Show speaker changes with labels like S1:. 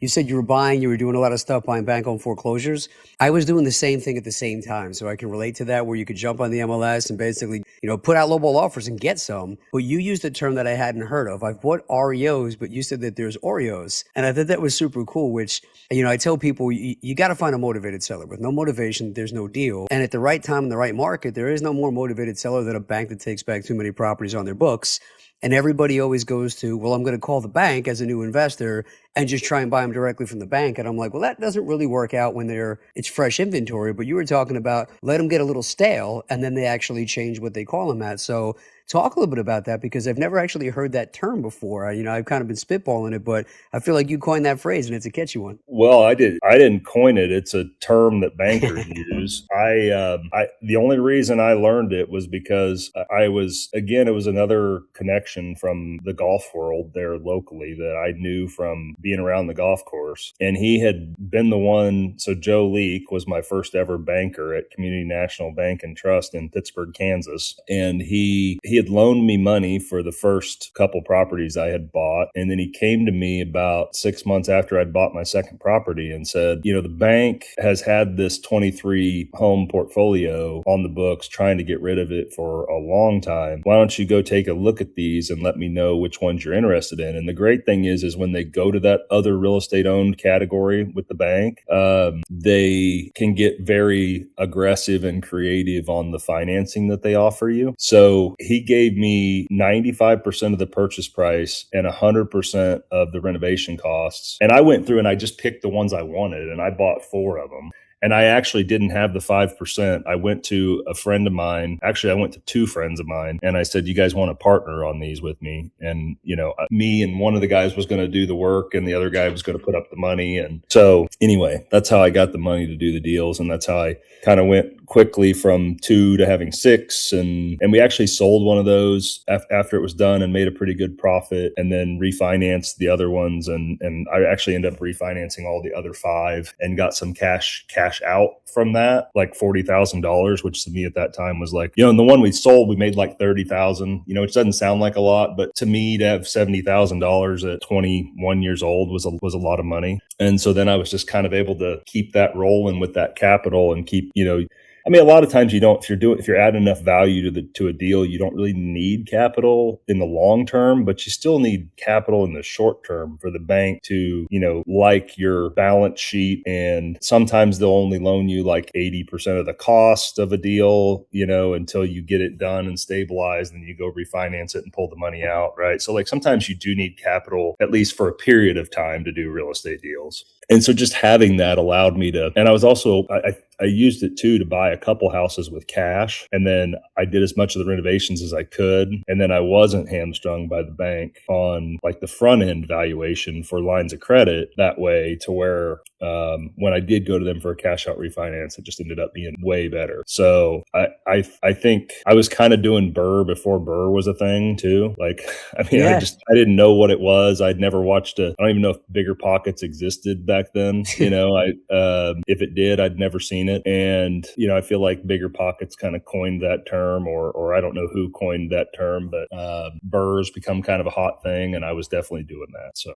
S1: You said you were doing a lot of stuff buying bank-owned foreclosures. I was doing the same thing at the same time. So I can relate to that, where you could jump on the MLS and basically, put out lowball offers and get some. But you used a term that I hadn't heard of. I've bought REOs, but you said that there's Oreos. And I thought that was super cool, which, I tell people you got to find a motivated seller. With no motivation, there's no deal. And at the right time in the right market, there is no more motivated seller than a bank that takes back too many properties on their books. And everybody always goes to, well, I'm going to call the bank as a new investor and just try and buy them directly from the bank. And I'm like, well, that doesn't really work out when it's fresh inventory. But you were talking about let them get a little stale and then they actually change what they call them at. So talk a little bit about that, because I've never actually heard that term before. I've kind of been spitballing it, but I feel like you coined that phrase and it's a catchy one.
S2: Well, I didn't coin it. It's a term that bankers use. The only reason I learned it was because it was another connection from the golf world there locally that I knew from being around the golf course. And he had been the one. So Joe Leake was my first ever banker at Community National Bank and Trust in Pittsburgh, Kansas. And he had loaned me money for the first couple properties I had bought. And then he came to me about 6 months after I'd bought my second property and said, the bank has had this 23 home portfolio on the books, trying to get rid of it for a long time. Why don't you go take a look at these and let me know which ones you're interested in? And the great thing is when they go to that other real estate owned category with the bank, they can get very aggressive and creative on the financing that they offer you. So he gave me 95% of the purchase price and 100% of the renovation costs. And I went through and I just picked the ones I wanted, and I bought 4 of them. And I actually didn't have the 5%. I went to a friend of mine. Actually, I went to 2 friends of mine, and I said, you guys want to partner on these with me? And, me and one of the guys was going to do the work and the other guy was going to put up the money. And so anyway, that's how I got the money to do the deals. And that's how I kind of went quickly from 2 to having 6. And we actually sold one of those after it was done and made a pretty good profit, and then refinanced the other ones. And I actually ended up refinancing all the other 5 and got some cash out from that, like $40,000, which to me at that time was like, and the one we sold, we made like $30,000, which doesn't sound like a lot, but to me to have $70,000 at 21 years old was a lot of money. And so then I was just kind of able to keep that rolling with that capital and keep, a lot of times if you're adding enough value to a deal, you don't really need capital in the long term, but you still need capital in the short term for the bank to, like your balance sheet. And sometimes they'll only loan you like 80% of the cost of a deal, until you get it done and stabilized, and you go refinance it and pull the money out. Right. So like sometimes you do need capital, at least for a period of time, to do real estate deals. And so just having that allowed me to, and I was also, I used it too to buy a couple houses with cash. And then I did as much of the renovations as I could. And then I wasn't hamstrung by the bank on like the front end valuation for lines of credit that way, to where when I did go to them for a cash out refinance, it just ended up being way better. So I think I was kind of doing Burr before Burr was a thing too. Like,
S1: Yeah.
S2: I didn't know what it was. I'd never watched I don't even know if Bigger Pockets existed back then. If it did, I'd never seen it. And, I feel like Bigger Pockets kind of coined that term, or I don't know who coined that term, but Burr's become kind of a hot thing. And I was definitely doing that. So.